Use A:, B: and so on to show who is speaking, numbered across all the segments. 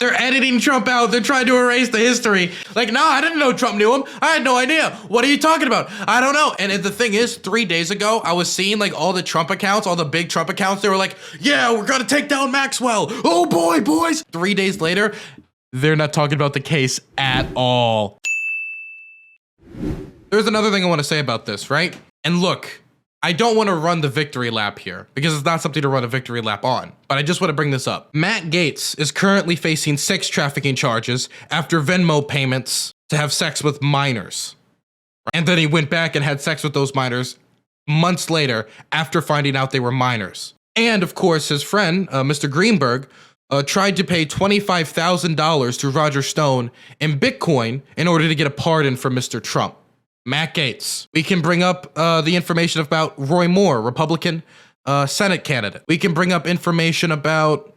A: They're editing Trump out. They're trying to erase the history. Like, no, I didn't know Trump knew him. I had no idea. What are you talking about? I don't know. And the thing is, 3 days ago, I was seeing like all the Trump accounts, all the big Trump accounts. They were like, yeah, we're going to take down Maxwell. Oh boy, boys. 3 days later, they're not talking about the case at all. There's another thing I want to say about this, right? And look, I don't want to run the victory lap here because it's not something to run a victory lap on, but I just want to bring this up. Matt Gaetz is currently facing sex trafficking charges after Venmo payments to have sex with minors. And then he went back and had sex with those minors months later after finding out they were minors. And of course, his friend, Mr. Greenberg, tried to pay $25,000 to Roger Stone in Bitcoin in order to get a pardon from Mr. Trump. Matt Gaetz. We can bring up the information about Roy Moore, Republican Senate candidate. We can bring up information about,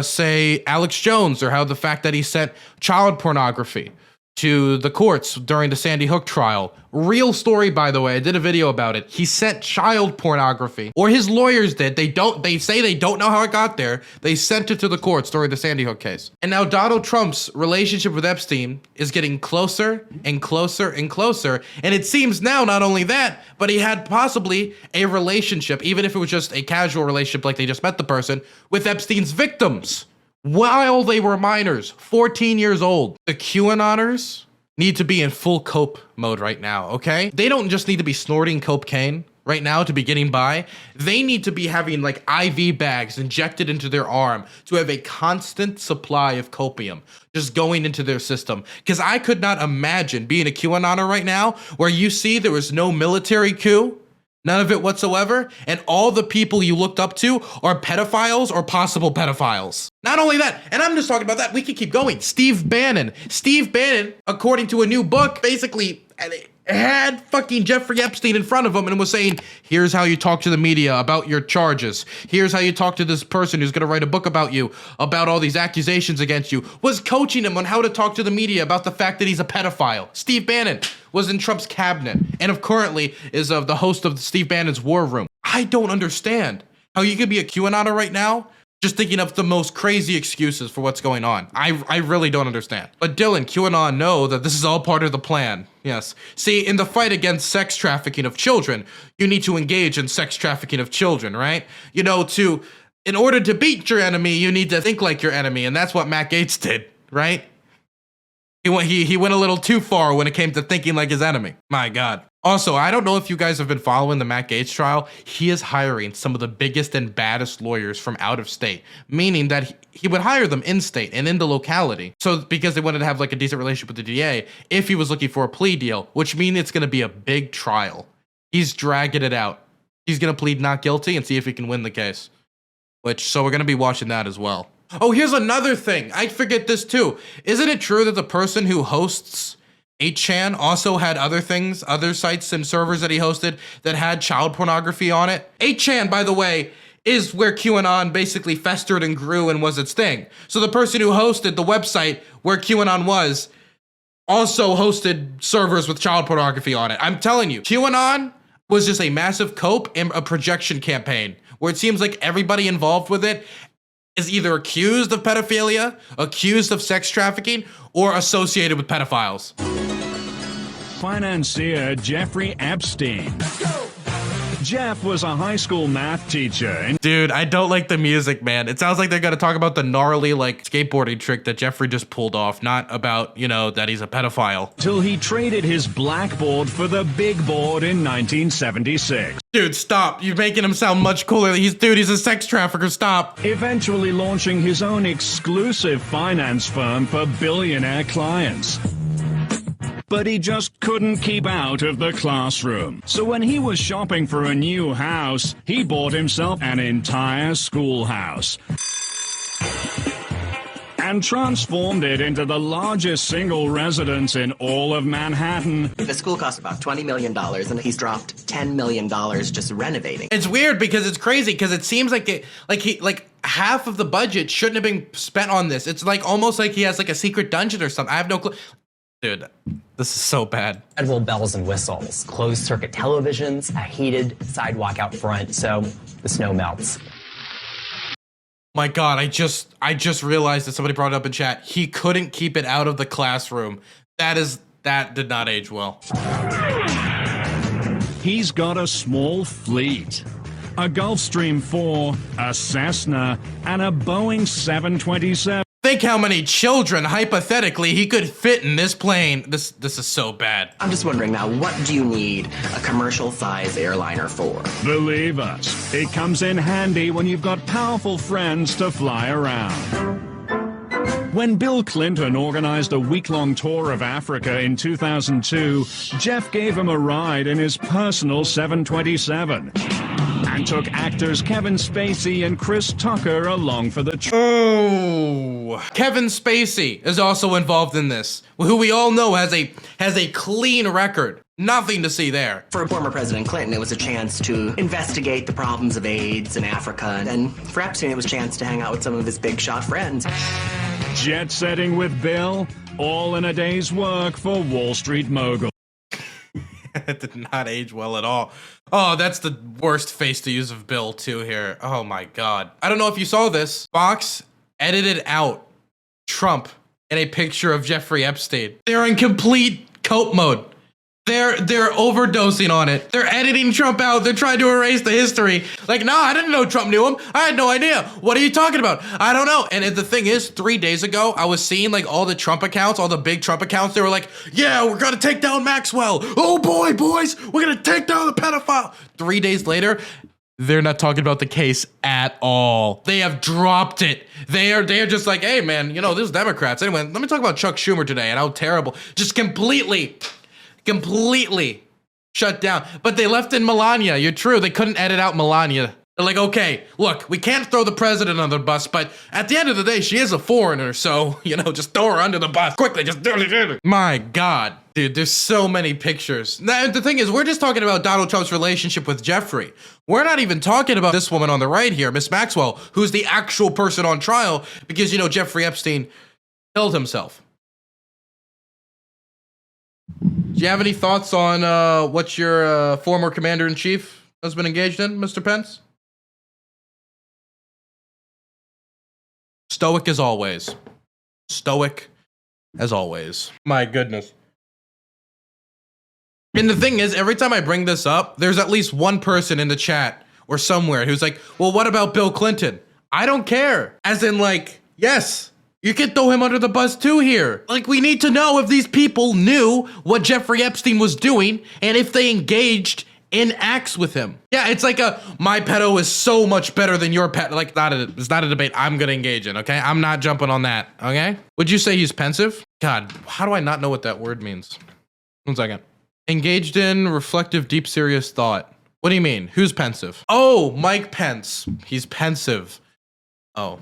A: say, Alex Jones, or how the fact that he sent child pornography to the courts during the Sandy Hook trial. Real story, by the way. I did a video about it. He sent child pornography, or his lawyers did. They say they don't know how it got there. They sent it to the courts during the Sandy Hook case. And now Donald Trump's relationship with Epstein is getting closer and closer and closer. And it seems now not only that, but he had possibly a relationship, even if it was just a casual relationship, like they just met the person, with Epstein's victims while they were minors, 14 years old. The QAnoners need to be in full cope mode right now, okay? They don't just need to be snorting cocaine right now to be getting by. They need to be having like IV bags injected into their arm to have a constant supply of copium just going into their system. Because I could not imagine being a QAnoner right now where you see there was no military coup, none of it whatsoever, and all the people you looked up to are pedophiles or possible pedophiles. Not only that, and I'm just talking about that, we could keep going. Steve Bannon. Steve Bannon, according to a new book, basically had fucking Jeffrey Epstein in front of him and was saying, here's how you talk to the media about your charges. Here's how you talk to this person who's gonna write a book about you, about all these accusations against you. Was coaching him on how to talk to the media about the fact that he's a pedophile. Steve Bannon was in Trump's cabinet and currently is the host of Steve Bannon's War Room. I don't understand how you could be a QAnoner right now just thinking of the most crazy excuses for what's going on. I really don't understand. But Dylan, QAnon know that this is all part of the plan. Yes. See, in the fight against sex trafficking of children, you need to engage in sex trafficking of children, right? You know, in order to beat your enemy, you need to think like your enemy, and that's what Matt Gaetz did, right? He went a little too far when it came to thinking like his enemy. My God. Also, I don't know if you guys have been following the Matt Gaetz trial. He is hiring some of the biggest and baddest lawyers from out of state, meaning that he would hire them in state and in the locality. So because they wanted to have like a decent relationship with the DA if he was looking for a plea deal, which means it's going to be a big trial. He's dragging it out. He's going to plead not guilty and see if he can win the case. So we're going to be watching that as well. Oh, here's another thing. I forget this too. Isn't it true that the person who hosts 8chan also had other things, other sites and servers that he hosted that had child pornography on it? 8chan, by the way, is where QAnon basically festered and grew and was its thing. So the person who hosted the website where QAnon was also hosted servers with child pornography on it. I'm telling you, QAnon was just a massive cope and a projection campaign where it seems like everybody involved with it is either accused of pedophilia, accused of sex trafficking, or associated with pedophiles.
B: Financier Jeffrey Epstein. Jeff was a high school math teacher.
A: Dude, I don't like the music, man. It sounds like they're gonna talk about the gnarly, like, skateboarding trick that Jeffrey just pulled off, not about, you know, that he's a pedophile.
B: Till he traded his blackboard for the big board in 1976.
A: Dude, stop. You're making him sound much cooler. He's a sex trafficker. Stop.
B: Eventually launching his own exclusive finance firm for billionaire clients. But he just couldn't keep out of the classroom. So when he was shopping for a new house, he bought himself an entire schoolhouse and transformed it into the largest single residence in all of Manhattan.
C: The school cost about $20 million, and he's dropped $10 million just renovating.
A: It's weird because it's crazy because it seems like half of the budget shouldn't have been spent on this. It's like almost like he has like a secret dungeon or something. I have no clue. Dude, this is so bad.
D: Incredible bells and whistles, closed circuit televisions, a heated sidewalk out front, so the snow melts.
A: My God, I just realized that somebody brought it up in chat. He couldn't keep it out of the classroom. That did not age well.
B: He's got a small fleet. A Gulfstream 4, a Cessna, and a Boeing 727.
A: Think how many children, hypothetically, he could fit in this plane. This is so bad.
C: I'm just wondering now, what do you need a commercial-size airliner for?
B: Believe us, it comes in handy when you've got powerful friends to fly around. When Bill Clinton organized a week-long tour of Africa in 2002, Jeff gave him a ride in his personal 727 and took actors Kevin Spacey and Chris Tucker along for the trip.
A: Oh, Kevin Spacey is also involved in this, who we all know has a clean record. Nothing to see there.
C: For former President Clinton, it was a chance to investigate the problems of AIDS in Africa, and for Epstein, it was a chance to hang out with some of his big shot friends.
B: Jet setting with Bill, all in a day's work for Wall Street mogul.
A: It did not age well at all. Oh, that's the worst face to use of Bill too here. Oh my God. I don't know if you saw this. Fox edited out Trump in a picture of Jeffrey Epstein. They're in complete cope mode. They're overdosing on it. They're editing Trump out. They're trying to erase the history. Like, no, I didn't know Trump knew him. I had no idea. What are you talking about? I don't know. And the thing is, 3 days ago, I was seeing like all the Trump accounts, all the big Trump accounts. They were like, yeah, we're gonna take down Maxwell. Oh boy, boys, we're gonna take down the pedophile. 3 days later, they're not talking about the case at all. They have dropped it. They are just like, hey man, you know, this is Democrats. Anyway, let me talk about Chuck Schumer today and how terrible. Just completely shut down. But they left in Melania. You're true. They couldn't edit out Melania. They're like, okay, look, we can't throw the president under the bus, but at the end of the day, she is a foreigner, so, you know, just throw her under the bus. Quickly, just do it. My God. Dude, there's so many pictures. Now, the thing is, we're just talking about Donald Trump's relationship with Jeffrey. We're not even talking about this woman on the right here, Miss Maxwell, who's the actual person on trial because, you know, Jeffrey Epstein killed himself. Do you have any thoughts on what your former commander-in-chief has been engaged in, Mr. Pence? Stoic as always. Stoic as always. My goodness. And the thing is, every time I bring this up, there's at least one person in the chat or somewhere who's like, well, what about Bill Clinton? I don't care. As in, like, yes. You can throw him under the bus too here. Like, we need to know if these people knew what Jeffrey Epstein was doing and if they engaged in acts with him. Yeah, it's like my pedo is so much better than your pet. Like, it's not a debate I'm gonna engage in, okay? I'm not jumping on that, okay? Would you say he's pensive? God, how do I not know what that word means? 1 second. Engaged in reflective, deep, serious thought. What do you mean? Who's pensive? Oh, Mike Pence. He's pensive. Oh.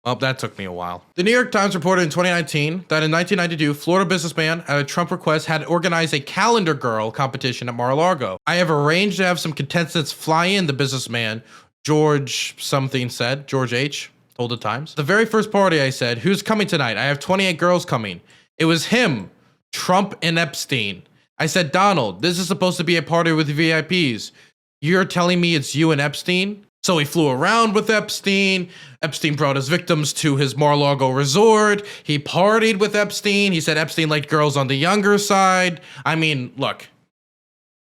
A: Well, that took me a while. The New York Times reported in 2019 that in 1992, Florida businessman at a Trump request had organized a calendar girl competition at Mar-a-Lago. I have arranged to have some contestants fly in, the businessman, George something said, George H. told the Times. The very first party I said, who's coming tonight? I have 28 girls coming. It was him, Trump and Epstein. I said, Donald, this is supposed to be a party with VIPs. You're telling me it's you and Epstein? So he flew around with Epstein. Epstein brought his victims to his Mar-a-Lago resort. He partied with Epstein. He said Epstein liked girls on the younger side. I mean, look,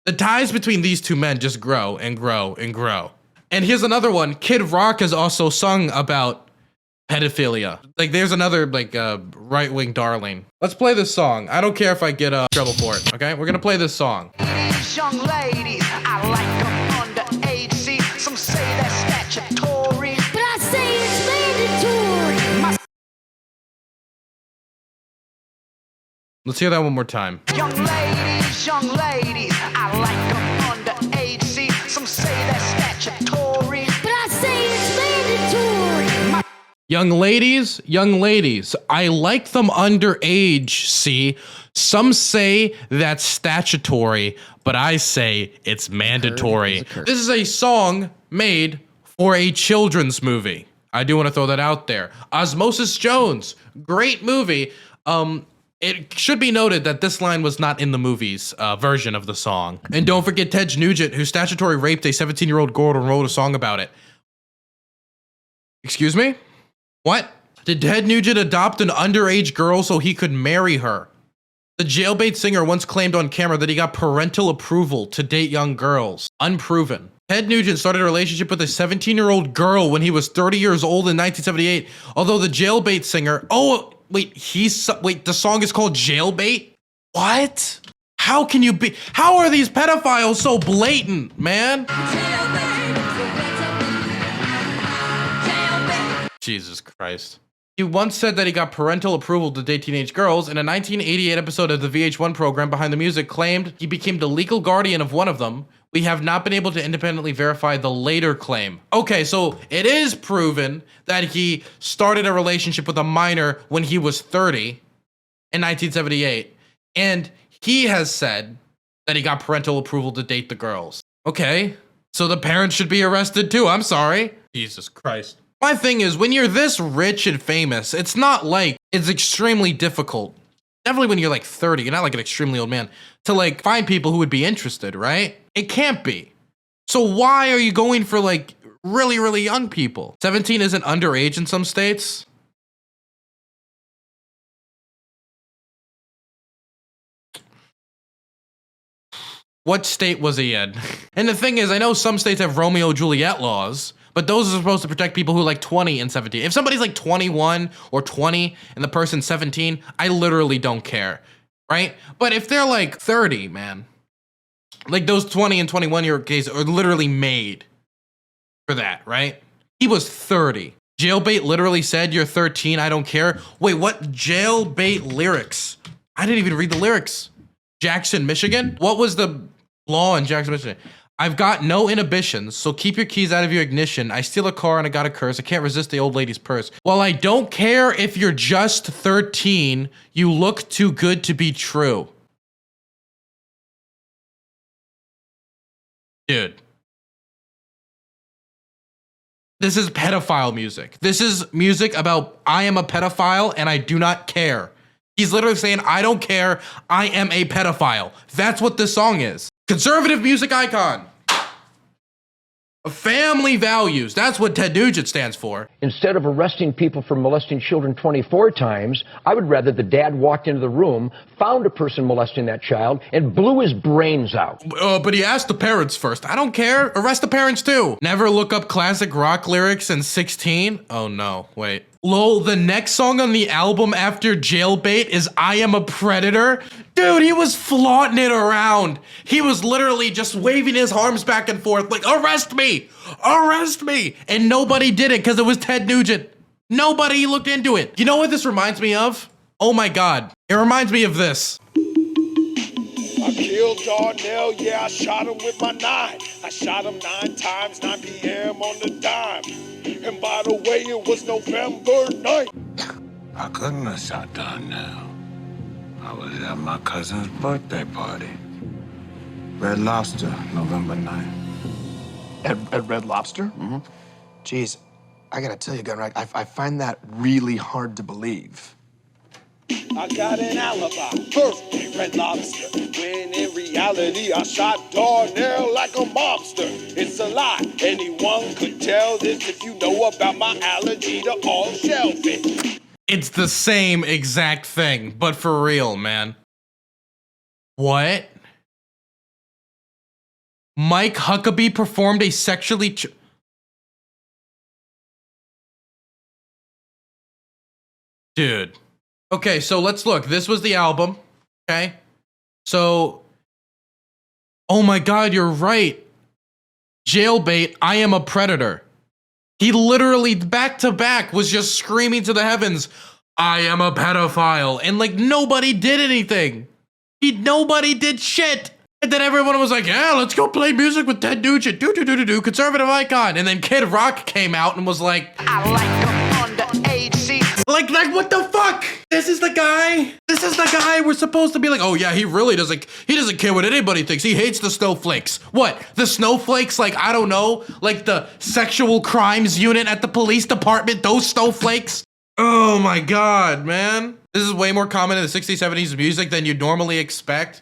A: the ties between these two men just grow and grow and grow. And here's another one. Kid Rock has also sung about pedophilia. Like, there's another, like, right-wing darling. Let's play this song. I don't care if I get trouble for it, okay? We're gonna play this song.
E: Young ladies, I like them underage. See, some say that's statutory, but I say it's mandatory.
A: Let's hear that one more time.
E: Young ladies, I like them underage. See, some say that's statutory, but I say it's mandatory.
A: Young ladies, I like them underage, see? Some say that's statutory, but I say it's mandatory. This is a song made for a children's movie. I do want to throw that out there. Osmosis Jones, great movie. It should be noted that this line was not in the movie's version of the song. And don't forget Ted Nugent, who statutory raped a 17-year-old girl and wrote a song about it. Excuse me? What? Did Ted Nugent adopt an underage girl so he could marry her? The jailbait singer once claimed on camera that he got parental approval to date young girls. Unproven. Ted Nugent started a relationship with a 17-year-old girl when he was 30 years old in 1978, although the jailbait singer... Oh, wait, the song is called Jailbait? What? How can you be... How are these pedophiles so blatant, man? Jesus Christ. He once said that he got parental approval to date teenage girls. In a 1988 episode of the VH1 program Behind the Music, claimed he became the legal guardian of one of them. We have not been able to independently verify the later claim. Okay, so it is proven that he started a relationship with a minor when he was 30 in 1978. And he has said that he got parental approval to date the girls. Okay, so the parents should be arrested too. I'm sorry. Jesus Christ. My thing is, when you're this rich and famous, it's not like it's extremely difficult. Definitely when you're like 30, you're not like an extremely old man, to like find people who would be interested, right? It can't be. So why are you going for like really, really young people? 17 isn't underage in some states. What state was he in? And the thing is, I know some states have Romeo and Juliet laws, but those are supposed to protect people who are like 20 and 17. If somebody's like 21 or 20 and the person's 17, I literally don't care, right? But if they're like 30, man, like those 20 and 21-year cases are literally made for that, right? He was 30. Jailbait literally said, "You're 13, I don't care." Wait, what? Jailbait lyrics? I didn't even read the lyrics. Jackson, Michigan? What was the law in Jackson, Michigan? "I've got no inhibitions, so keep your keys out of your ignition. I steal a car and I got a curse. I can't resist the old lady's purse. Well, I don't care if you're just 13. You look too good to be true." Dude. This is pedophile music. This is music about I am a pedophile and I do not care. He's literally saying, I don't care, I am a pedophile. That's what this song is. Conservative music icon. Family values. That's what Ted Nugent stands for.
F: Instead of arresting people for molesting children 24 times, I would rather the dad walked into the room, found a person molesting that child, and blew his brains out.
A: But he asked the parents first. I don't care. Arrest the parents too. Never look up classic rock lyrics in 16. Oh no, wait. Lol, the next song on the album after Jailbait is I Am a Predator. Dude, he was flaunting it around. He was literally just waving his arms back and forth like, arrest me, arrest me. And nobody did it because it was Ted Nugent. Nobody looked into it. You know what this reminds me of? Oh my God, it reminds me of this.
G: I killed Darnell, yeah, I shot him with my 9. I shot him 9 times, 9 p.m. on the dime. And by the way, it was November 9th.
H: I couldn't have shot Darnell. I was at my cousin's birthday party. Red Lobster, November 9th.
I: At Red Lobster? Mm-hmm. Jeez, I gotta tell you, Gunner, I find that really hard to believe.
G: I got an alibi, birthday, Red Lobster. When in reality, I shot Darnell like a mobster. It's a lie, anyone could tell this if you know about my allergy to all shellfish.
A: It's the same exact thing, but for real, man. What? Mike Huckabee performed a sexually... Dude. Okay, so let's look. This was the album, okay? So, oh my God, you're right. Jailbait, I Am a Predator. He literally, back to back, was just screaming to the heavens, I am a pedophile. And like, nobody did anything. Nobody did shit. And then everyone was like, yeah, let's go play music with Ted Nugent. Do, conservative icon. And then Kid Rock came out and was like,
E: I like them underage. See,
A: like, what the fuck? This is the guy? This is the guy we're supposed to be like, oh yeah, he really doesn't care what anybody thinks. He hates the snowflakes. What? The snowflakes, like, I don't know, like the sexual crimes unit at the police department, those snowflakes? Oh my God, man. This is way more common in the 60s, 70s music than you'd normally expect.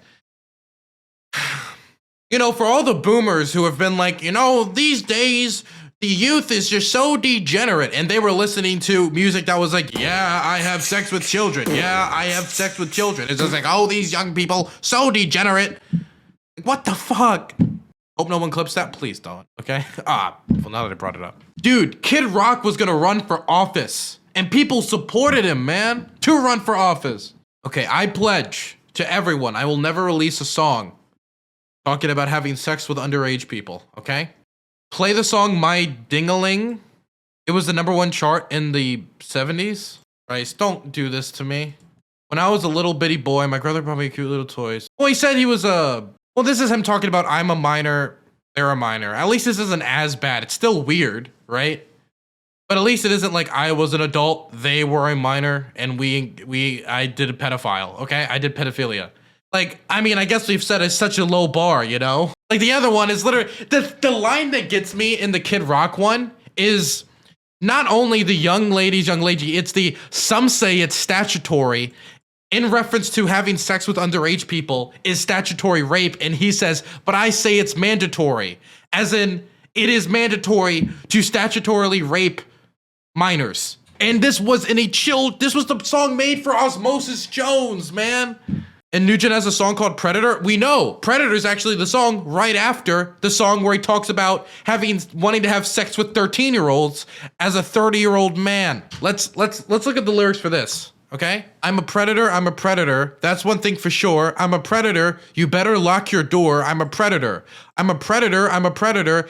A: You know, for all the boomers who have been like, you know, these days, The youth is just so degenerate, and they were listening to music that was like, yeah, I have sex with children. Yeah, I have sex with children. It's just like, oh, these young people, so degenerate. What the fuck? Hope no one clips that. Please don't, okay? Well, now that I brought it up. Dude, Kid Rock was gonna run for office, and people supported him, man, to run for office. Okay, I pledge to everyone, I will never release a song talking about having sex with underage people, okay? Play the song My Ding-a-Ling. It was the #1 chart in the 70s. Christ, don't do this to me. When I was a little bitty boy, my brother brought me cute little toys. Well, he said he was a... Well, this is him talking about I'm a minor, they're a minor. At least this isn't as bad. It's still weird, right? But at least it isn't like I was an adult, they were a minor, and I did a pedophile, okay? I did pedophilia. Like, I mean, I guess we've set it's such a low bar, you know? Like, the other one is literally, the line that gets me in the Kid Rock one is not only the young lady, it's the, some say it's statutory, in reference to having sex with underage people is statutory rape, and he says, but I say it's mandatory. As in, it is mandatory to statutorily rape minors. And this was this was the song made for Osmosis Jones, man. And Nugent has a song called Predator. We know Predator is actually the song right after the song where he talks about wanting to have sex with 13-year-olds as a 30-year-old man. Let's look at the lyrics for this. Okay? I'm a predator, that's one thing for sure. I'm a predator, you better lock your door. I'm a predator. I'm a predator.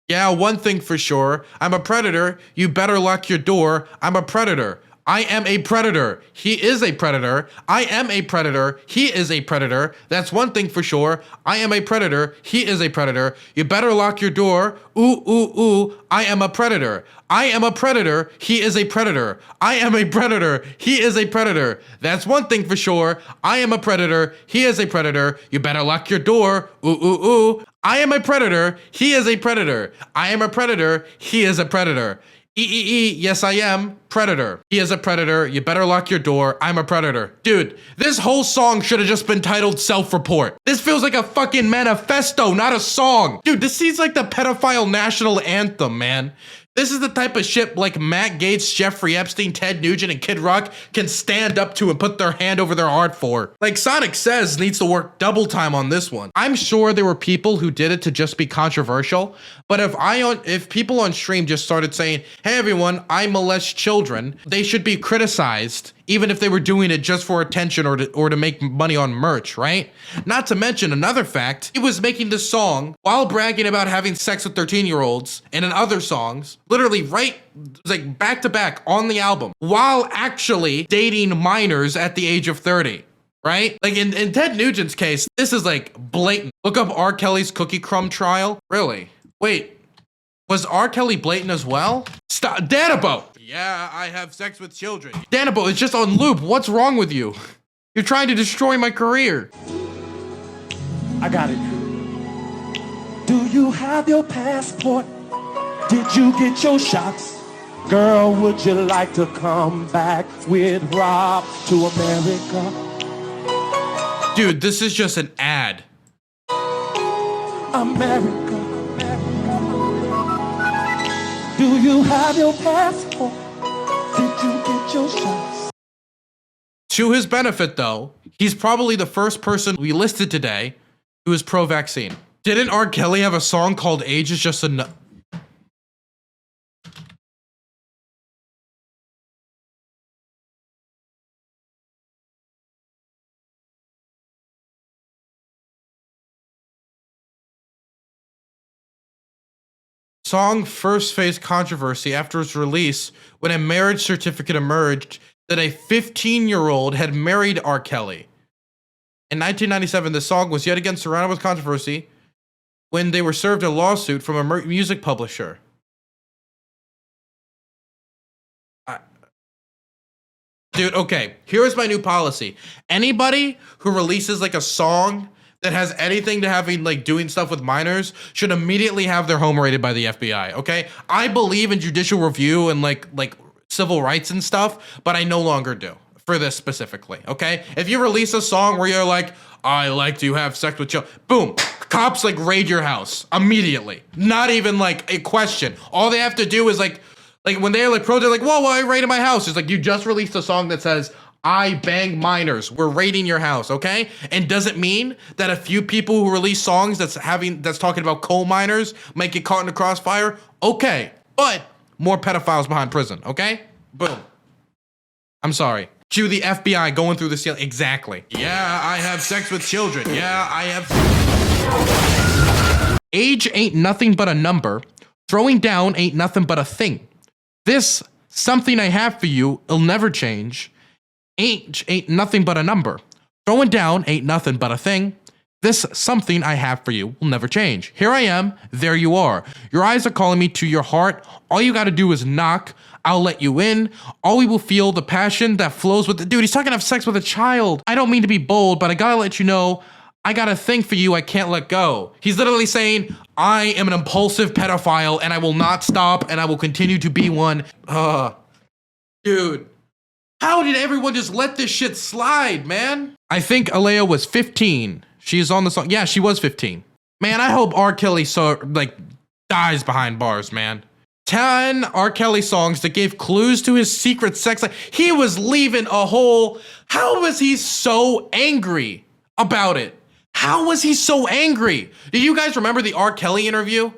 A: Yeah, one thing for sure. I'm a predator, you better lock your door. I'm a predator. I am a predator. He is a predator. I am a predator. He is a predator. That's one thing for sure. I am a predator. He is a predator. You better lock your door. Ooh, ooh, ooh. I am a predator. I am a predator. He is a predator. I am a predator. He is a predator. That's one thing for sure. I am a predator. He is a predator. You better lock your door. Ooh, ooh, ooh. I am a predator. He is a predator. I am a predator. He is a predator. Yes, I am. Predator. He is a predator. You better lock your door. I'm a predator. Dude, this whole song should have just been titled Self-Report. This feels like a fucking manifesto, not a song. Dude, this seems like the pedophile national anthem, man. This is the type of shit like Matt Gaetz, Jeffrey Epstein, Ted Nugent, and Kid Rock can stand up to and put their hand over their heart for. Like Sonic Says needs to work double time on this one. I'm sure there were people who did it to just be controversial, but if people on stream just started saying, hey everyone, I molest children, they should be criticized, even if they were doing it just for attention or to make money on merch, right? Not to mention another fact, he was making this song while bragging about having sex with 13-year-olds and in other songs, literally like back to back on the album, while actually dating minors at the age of 30, right? Like in Ted Nugent's case, this is like blatant. Look up R. Kelly's Cookie Crumb trial. Really? Wait, was R. Kelly blatant as well? Stop, Danabo! Yeah, I have sex with children. Danabo, it's just on loop. What's wrong with you? You're trying to destroy my career.
J: I got it. Do you have your passport? Did you get your shots? Girl, would you like to come back with Rob to America?
A: Dude, this is just an ad.
J: America. Do you have your passport? Did you get your shots?
A: To his benefit, though, he's probably the first person we listed today who is pro-vaccine. Didn't R. Kelly have a song called Age is Just Enough? Song first faced controversy after its release when a marriage certificate emerged that a 15-year-old had married R. Kelly. In 1997, the song was yet again surrounded with controversy when they were served a lawsuit from a music publisher. Dude, okay, here's my new policy. Anybody who releases like a song that has anything to having like doing stuff with minors should immediately have their home raided by the FBI, okay? I believe in judicial review and like civil rights and stuff, but I no longer do. for this specifically, okay? If you release a song where you're like, I like to have sex with children, boom, cops like raid your house immediately. Not even like a question. All they have to do is like when they're like pro, they're like, whoa, I raided my house. It's like, you just released a song that says, I bang minors. We're raiding your house, okay? And does it mean that a few people who release songs that's talking about coal miners might get caught in the crossfire? Okay, but more pedophiles behind prison, okay? Boom. I'm sorry. Cue the FBI going through the ceiling. Exactly. Yeah, I have sex with children. Yeah, I have. Age ain't nothing but a number. Throwing down ain't nothing but a thing. This something I have for you, it'll never change. Age ain't nothing but a number. Throwing down ain't nothing but a thing. This something I have for you will never change. Here I am, there you are. Your eyes are calling me to your heart. All you gotta do is knock. I'll let you in. All we will feel the passion that flows with the dude. He's talking to have sex with a child. I don't mean to be bold, but I gotta let you know, I got a thing for you I can't let go. He's literally saying, I am an impulsive pedophile and I will not stop and I will continue to be one. Dude. How did everyone just let this shit slide, man? I think Alea was 15. She's on the song. Yeah, she was 15. Man, I hope R. Kelly dies behind bars, man. 10 R. Kelly songs that gave clues to his secret sex life. He was leaving a hole. How was he so angry about it? How was he so angry? Do you guys remember the R. Kelly interview?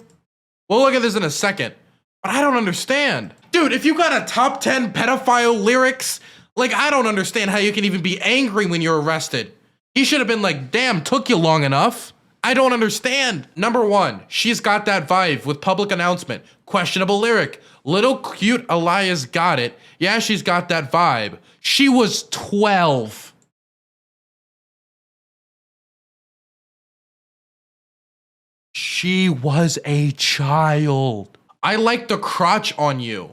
A: We'll look at this in a second, but I don't understand. Dude, if you got a top 10 pedophile lyrics, like, I don't understand how you can even be angry when you're arrested. He should have been like, damn, took you long enough. I don't understand. Number 1, she's got that vibe with public announcement. Questionable lyric. Little cute Elias got it. Yeah, she's got that vibe. She was 12. She was a child. I like the crotch on you.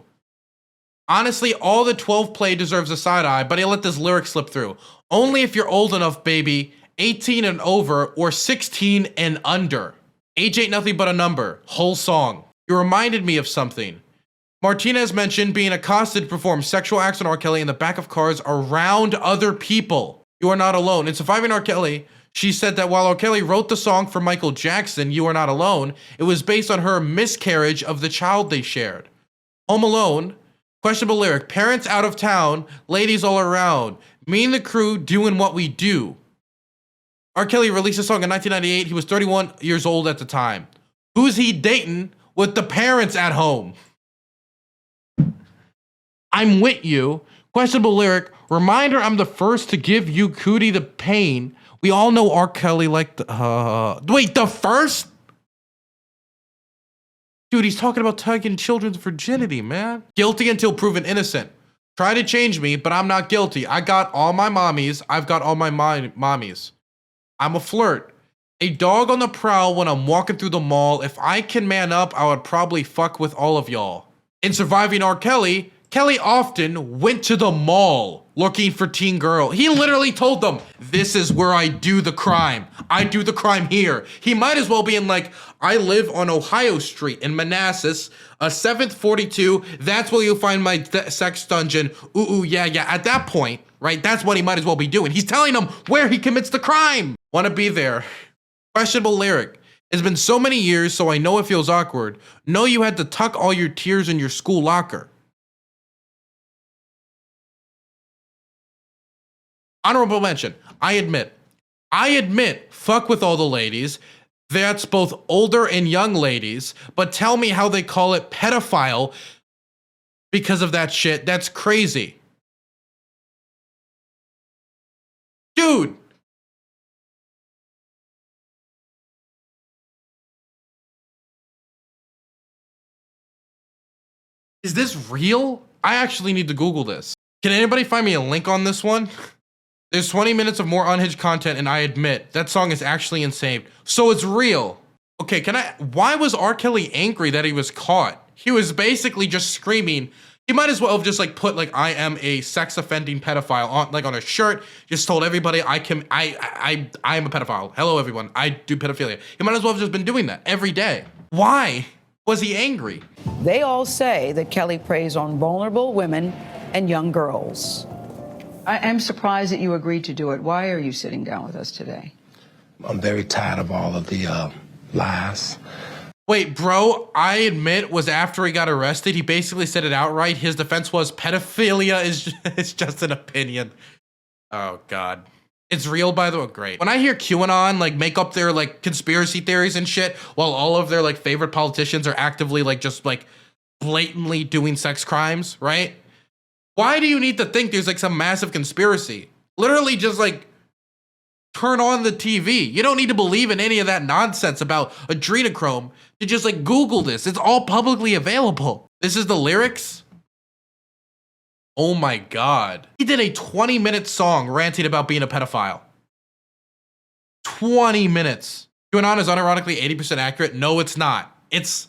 A: Honestly, all the 12 play deserves a side eye, but I let this lyric slip through. Only if you're old enough, baby. 18 and over, or 16 and under. Age ain't nothing but a number. Whole song. You reminded me of something. Martinez mentioned being accosted to perform sexual acts on R. Kelly in the back of cars around other people. You are not alone. In Surviving R. Kelly, she said that while R. Kelly wrote the song for Michael Jackson, You Are Not Alone, it was based on her miscarriage of the child they shared. Home Alone, questionable lyric, parents out of town, ladies all around, me and the crew doing what we do. R. Kelly released a song in 1998. He was 31 years old at the time. Who's he dating with the parents at home? I'm with you. Questionable lyric, reminder I'm the first to give you cootie the pain. We all know R. Kelly like the, wait, the first? Dude, he's talking about taking children's virginity, man. Guilty until proven innocent. Try to change me, but I'm not guilty. I got all my mommies. I've got all my mommies. I'm a flirt. A dog on the prowl when I'm walking through the mall. If I can man up, I would probably fuck with all of y'all. In Surviving R. Kelly, Kelly often went to the mall looking for teen girl. He literally told them, this is where I do the crime. I do the crime here. He might as well be in like, I live on Ohio Street in Manassas, 7th 42. That's where you'll find my sex dungeon. Ooh, yeah. At that point, right? That's what he might as well be doing. He's telling them where he commits the crime. Want to be there. Questionable lyric. It's been so many years, so I know it feels awkward. Know you had to tuck all your tears in your school locker. Honorable mention. I admit, fuck with all the ladies. That's both older and young ladies, but tell me how they call it pedophile because of that shit. That's crazy. Dude. Is this real? I actually need to Google this. Can anybody find me a link on this one? There's 20 minutes of more unhinged content, and I admit, that song is actually insane. So it's real. Okay, why was R. Kelly angry that he was caught? He was basically just screaming. He might as well have just like put like, I am a sex offending pedophile on a shirt, just told everybody I am a pedophile. Hello everyone, I do pedophilia. He might as well have just been doing that every day. Why was he angry?
K: They all say that Kelly preys on vulnerable women and young girls. I am surprised that you agreed to do it. Why are you sitting down with us today?
L: I'm very tired of all of the lies.
A: Wait, bro, I admit was after he got arrested, he basically said it outright. His defense was pedophilia is just an opinion. Oh, God. It's real, by the way. Great. When I hear QAnon like make up their like conspiracy theories and shit while all of their like favorite politicians are actively like just like blatantly doing sex crimes, right? Why do you need to think there's like some massive conspiracy? Literally just like turn on the TV. You don't need to believe in any of that nonsense about adrenochrome to just like Google this. It's all publicly available. This is the lyrics. Oh my God. He did a 20-minute song ranting about being a pedophile. 20 minutes. QAnon is unironically 80% accurate. No, it's not. It's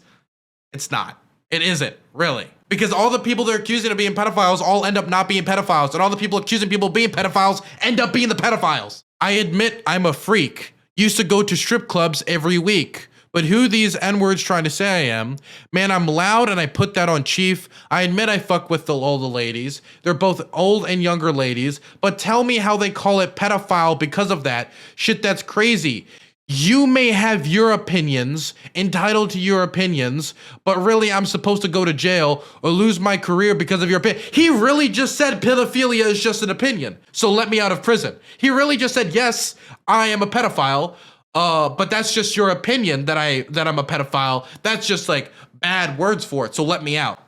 A: not. It isn't, really. Because all the people they're accusing of being pedophiles all end up not being pedophiles. And all the people accusing people of being pedophiles end up being the pedophiles. I admit I'm a freak. Used to go to strip clubs every week. But who these N-words trying to say I am? Man, I'm loud and I put that on Chief. I admit I fuck with all the ladies. They're both old and younger ladies. But tell me how they call it pedophile because of that. Shit, that's crazy. You may have your opinions, entitled to your opinions, but really I'm supposed to go to jail or lose my career because of your opinion. He really just said pedophilia is just an opinion, so let me out of prison. He really just said, yes, I am a pedophile, but that's just your opinion that I'm a pedophile. That's just like bad words for it, so let me out.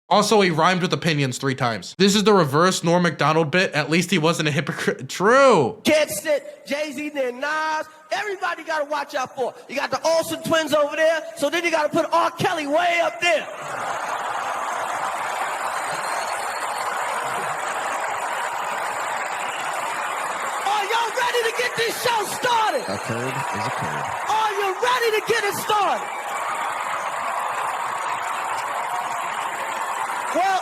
A: Also, he rhymed with opinions 3 times. This is the reverse Norm Macdonald bit. At least he wasn't a hypocrite. True.
M: Can't sit Jay-Z and Nas. Everybody got to watch out for. You got the Olsen twins over there, so then you got to put R. Kelly way up there. Are y'all ready to get this show started?
N: A curd is a curd.
M: Are you ready to get it started? Well,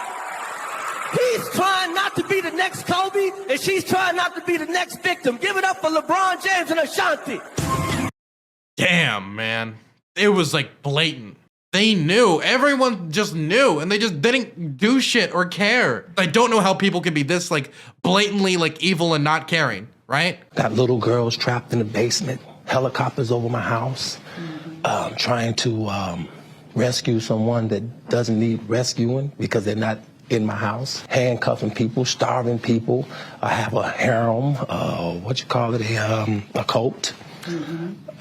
M: he's trying not to be the next Kobe, and she's trying not to be the next victim. Give it up for LeBron James and Ashanti.
A: Damn, man. It was like blatant. They knew. Everyone just knew, and they just didn't do shit or care. I don't know how people can be this like blatantly like evil and not caring, right?
L: Got little girls trapped in the basement, helicopters over my house, trying to rescue someone that doesn't need rescuing because they're not in my house, handcuffing people, starving people. I have a harem, a cult.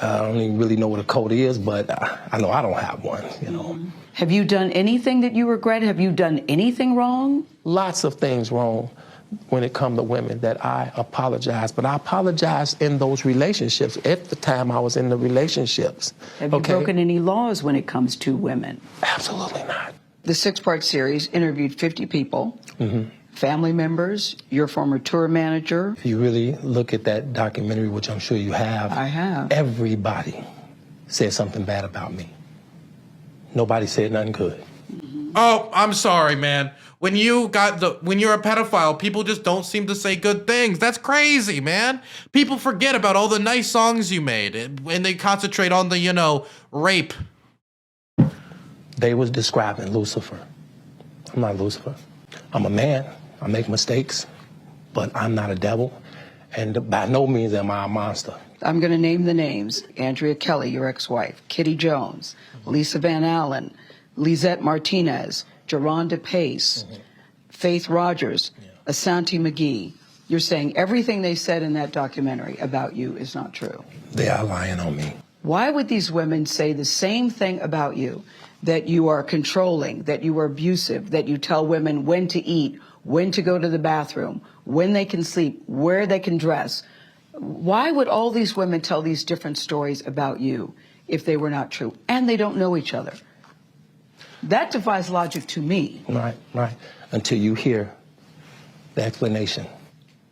L: I don't even really know what a cult is, but I know I don't have one, you know.
K: Have you done anything that you regret? Have you done anything wrong?
L: Lots of things wrong when it comes to women that I apologize, but I apologize in those relationships at the time I was in the relationships.
K: Have you broken any laws when it comes to women?
L: Absolutely not.
K: The 6-part series interviewed 50 people, family members, your former tour manager.
L: If you really look at that documentary, which I'm sure you have,
K: I have.
L: Everybody said something bad about me. Nobody said nothing good.
A: Oh, I'm sorry, man. When you're a pedophile, people just don't seem to say good things. That's crazy, man. People forget about all the nice songs you made and they concentrate on the, rape.
L: They was describing Lucifer. I'm not Lucifer. I'm a man. I make mistakes, but I'm not a devil. And by no means am I a monster.
K: I'm going to name the names. Andrea Kelly, your ex-wife. Kitty Jones. Lisa Van Allen. Lisette Martinez. Geronda Pace. Faith Rogers. Asante McGee. You're saying everything they said in that documentary about you is not true.
L: They are lying on me.
K: Why would these women say the same thing about you? That you are controlling, that you are abusive, that you tell women when to eat, when to go to the bathroom, when they can sleep, where they can dress. Why would all these women tell these different stories about you if they were not true? And they don't know each other. That defies logic to me.
L: Right. Until you hear the explanation.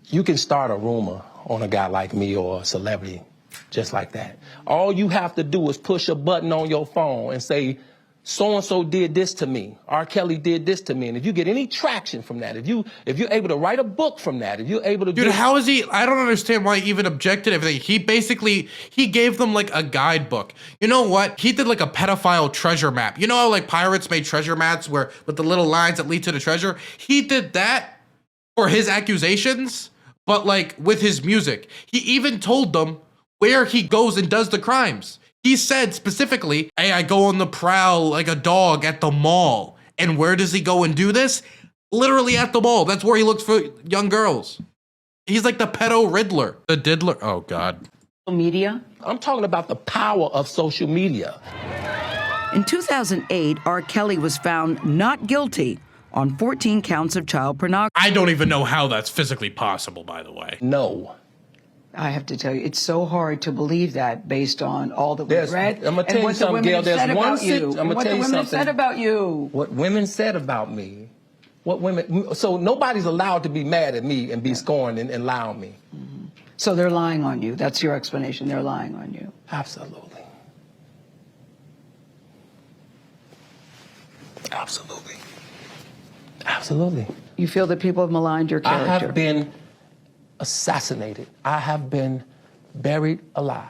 L: You can start a rumor on a guy like me or a celebrity just like that. All you have to do is push a button on your phone and say, so-and-so did this to me, R. Kelly did this to me, and if you get any traction from that, if you're able to write a book from that, if you're able to
A: Dude, how is he? I don't understand why he even objected everything. He gave them like a guidebook. You know what? He did like a pedophile treasure map. You know how like pirates made treasure maps where with the little lines that lead to the treasure? He did that for his accusations, but like with his music. He even told them where he goes and does the crimes. He said specifically, hey, I go on the prowl like a dog at the mall. And where does he go and do this? Literally at the mall. That's where he looks for young girls. He's like the pedo Riddler. The diddler. Oh, God.
K: Media?
L: I'm talking about the power of social media.
K: In 2008, R. Kelly was found not guilty on 14 counts of child pornography.
A: I don't even know how that's physically possible, by the way.
L: No.
K: I have to tell you, it's so hard to believe that based on all that we've read.
L: I'm going to tell you something, Gail. There's one I'm going to tell you something.
K: Said about you.
L: What women said about me. What women. So nobody's allowed to be mad at me and be scorned and lie on me.
K: Mm-hmm. So they're lying on you. That's your explanation. They're lying on you.
L: Absolutely. Absolutely. Absolutely.
K: You feel that people have maligned your character?
L: I have been assassinated. I have been buried alive.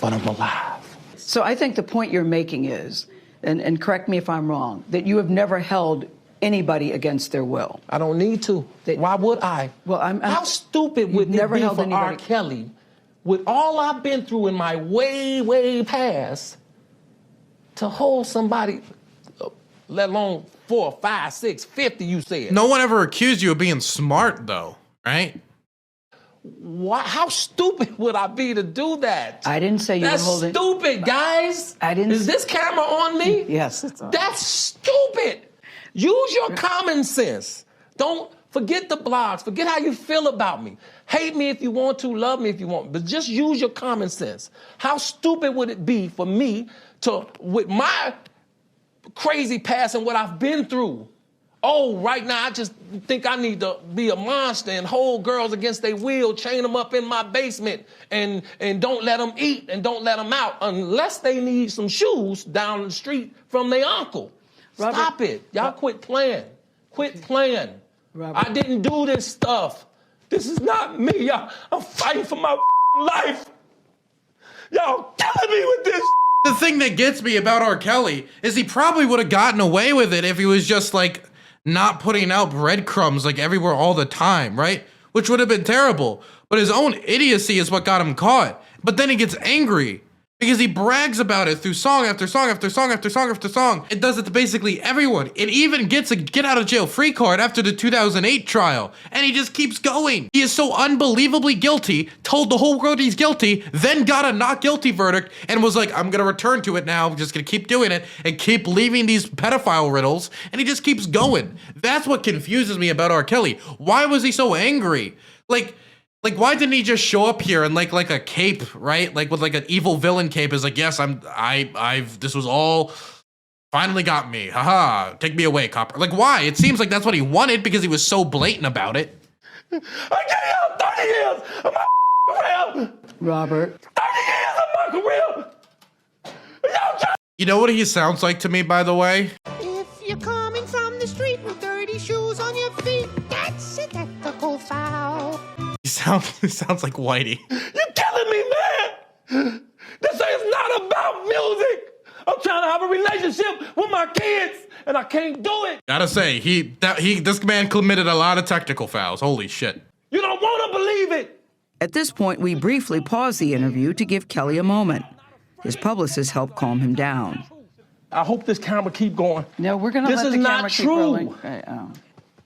L: But I'm alive.
K: So I think the point you're making is, and correct me if I'm wrong, that you have never held anybody against their will.
L: I don't need to. Why would I?
K: Well,
L: How stupid would it be for R. Kelly, with all I've been through in my way, way past, to hold somebody, let alone 4, 5, 6, 50, you said.
A: No one ever accused you of being smart, though, right?
L: Why, how stupid would I be to do that?
K: I didn't say you were holding...
L: That's stupid, guys.
K: I didn't...
L: Is this camera on me?
K: Yes, it's on.
L: That's stupid. Use your common sense. Don't forget the blogs. Forget how you feel about me. Hate me if you want to, love me if you want, but just use your common sense. How stupid would it be for me to, with my crazy past and what I've been through, oh, right now I just think I need to be a monster and hold girls against their will, chain them up in my basement and don't let them eat and don't let them out unless they need some shoes down the street from their uncle. Robert, stop it. Y'all quit playing. Quit playing. Robert. I didn't do this stuff. This is not me. Y'all, I'm fighting for my life. Y'all killing me with this.
A: The thing that gets me about R. Kelly is he probably would have gotten away with it if he was just like not putting out breadcrumbs like everywhere all the time, right? Which would have been terrible. But his own idiocy is what got him caught. But then he gets angry because he brags about it through song after song after song after song after song. It does it to basically everyone. It even gets a get out of jail free card after the 2008 trial. And he just keeps going. He is so unbelievably guilty, told the whole world he's guilty, then got a not guilty verdict and was like, I'm gonna return to it now. I'm just gonna keep doing it and keep leaving these pedophile riddles. And he just keeps going. That's what confuses me about R. Kelly. Why was he so angry? Like, why didn't he just show up here and like a cape, right? Like with like an evil villain cape is like, yes, this was all finally got me. Haha, take me away, copper. Like, why? It seems like that's what he wanted because he was so blatant about it.
M: I gave out 30 years of my career.
K: Robert.
M: 30 years of my career.
A: You know what he sounds like to me, by the way?
N: If you're coming from the street with dirty shoes on your feet, that's an ethical foul.
A: He sounds like Whitey.
M: You're killing me, man! This is not about music! I'm trying to have a relationship with my kids, and I can't do it!
A: Gotta say, this man committed a lot of technical fouls. Holy shit.
M: You don't want to believe it!
K: At this point, we briefly pause the interview to give Kelly a moment. His publicist helped calm him down.
L: I hope this camera keep going.
K: No, we're gonna let the camera keep rolling.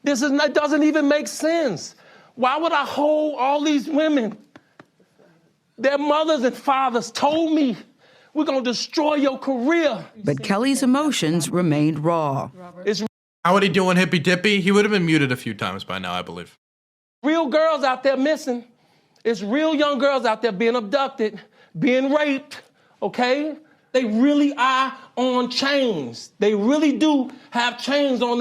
L: This is not true. It doesn't even make sense. Why would I hold all these women? Their mothers and fathers told me, we're gonna destroy your career.
K: But Kelly's emotions remained raw.
A: How would he do on Hippy Dippy? He would have been muted a few times by now, I believe.
L: Real girls out there missing. It's real young girls out there being abducted, being raped, okay?
M: They really are on chains. They really do have chains on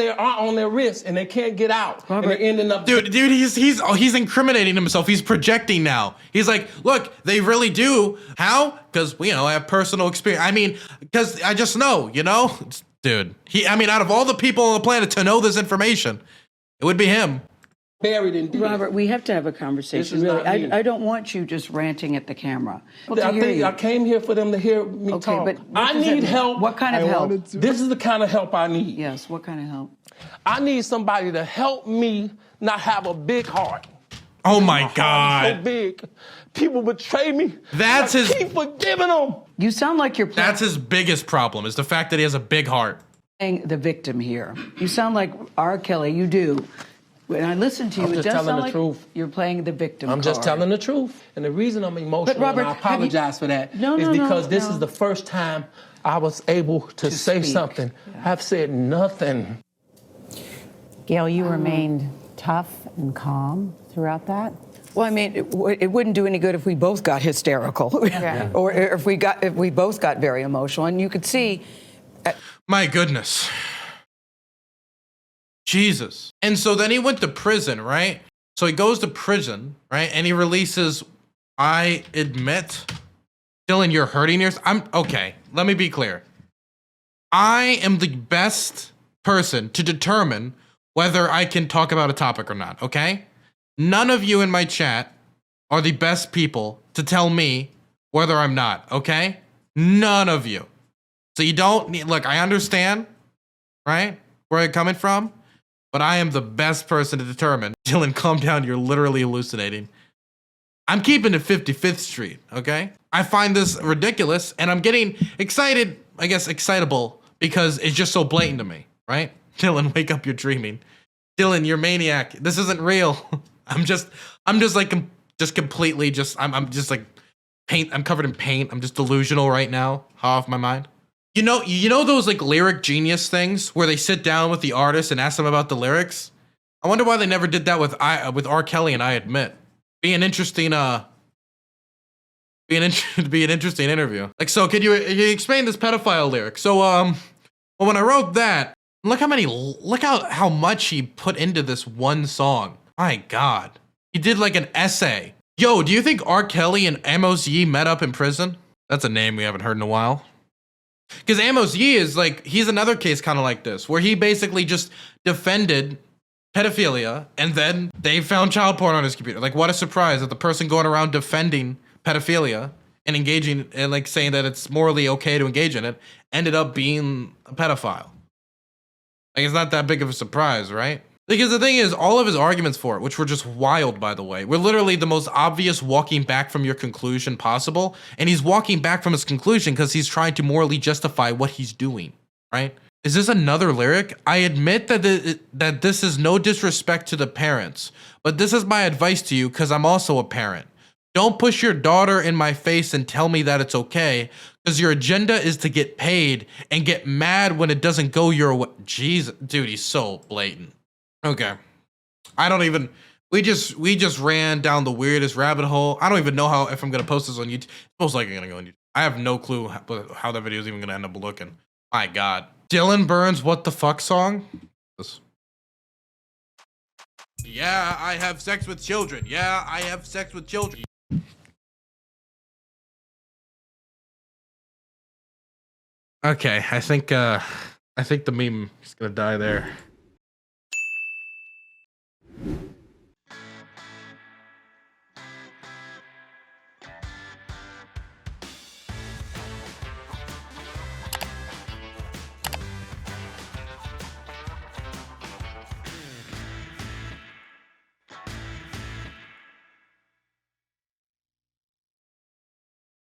M: their wrists, and they can't get out. And they're ending up.
A: Dude, he's incriminating himself. He's projecting now. He's like, look, they really do. How? Because I have personal experience. I mean, because I just know, dude. Out of all the people on the planet to know this information, it would be him.
M: Buried in deep.
K: Robert, we have to have a conversation. Really, I don't want you just ranting at the camera.
M: I came here for them to hear me talk.
K: But
M: I need help.
K: What kind of help?
M: This is the kind of help I need.
K: Yes, what kind of help?
M: I need somebody to help me not have a big heart.
A: Oh my God!
M: So big, people betray me.
A: That's his.
M: Keep forgiving them.
K: You sound like you're.
A: That's his biggest problem is the fact that he has a big heart.
K: Playing the victim here. You sound like R. Kelly. You do. When I listen to you, it does sound like you're playing the victim
M: I'm just telling the truth. And the reason I'm emotional,
K: Robert,
M: and I apologize for that, is because this is the first time I was able to say something. Yeah. I've said nothing.
O: Gail, you remained tough and calm throughout that?
K: Well, I mean, it wouldn't do any good if we both got hysterical, or if we both got very emotional. And you could see.
A: My goodness. Jesus. And so then he went to prison, right? So he goes to prison, right? And he releases, I admit, Dylan, you're hurting yourself. Okay, let me be clear. I am the best person to determine whether I can talk about a topic or not, okay? None of you in my chat are the best people to tell me whether I'm not, okay? None of you. So you don't need, look, I understand, right? Where I'm coming from. But I am the best person to determine. Dylan, calm down. You're literally hallucinating. I'm keeping it 55th Street, okay? I find this ridiculous, and I'm getting excited, I guess excitable, because it's just so blatant to me, right? Dylan, wake up, you're dreaming. Dylan, you're maniac. This isn't real. I'm just completely I'm just like paint. I'm covered in paint. I'm just delusional right now. Off my mind. You know those like lyric genius things where they sit down with the artist and ask them about the lyrics? I wonder why they never did that with R. Kelly and I Admit. Be an interesting interview. Like, so can you explain this pedophile lyric? So well, when I wrote that, look how much he put into this one song. My God. He did like an essay. Yo, do you think R. Kelly and Amos Yee met up in prison? That's a name we haven't heard in a while. Because Amos Yee is like, he's another case kind of like this, where he basically just defended pedophilia and then they found child porn on his computer. Like, what a surprise that the person going around defending pedophilia and engaging and like saying that it's morally okay to engage in it ended up being a pedophile. Like, it's not that big of a surprise, right? Because the thing is, all of his arguments for it, which were just wild, by the way, were literally the most obvious walking back from your conclusion possible. And he's walking back from his conclusion because he's trying to morally justify what he's doing, right? Is this another lyric? I admit that this is no disrespect to the parents, but this is my advice to you because I'm also a parent. Don't push your daughter in my face and tell me that it's okay, because your agenda is to get paid and get mad when it doesn't go your way. Jeez, dude, he's so blatant. Okay. We just ran down the weirdest rabbit hole. I don't even know if I'm going to post this on YouTube. It's most likely going to go on YouTube. I have no clue how that video is even going to end up looking. My God. Dylan Burns' What the Fuck song? Yeah, I have sex with children. Yeah, I have sex with children. Okay, I think the meme is going to die there.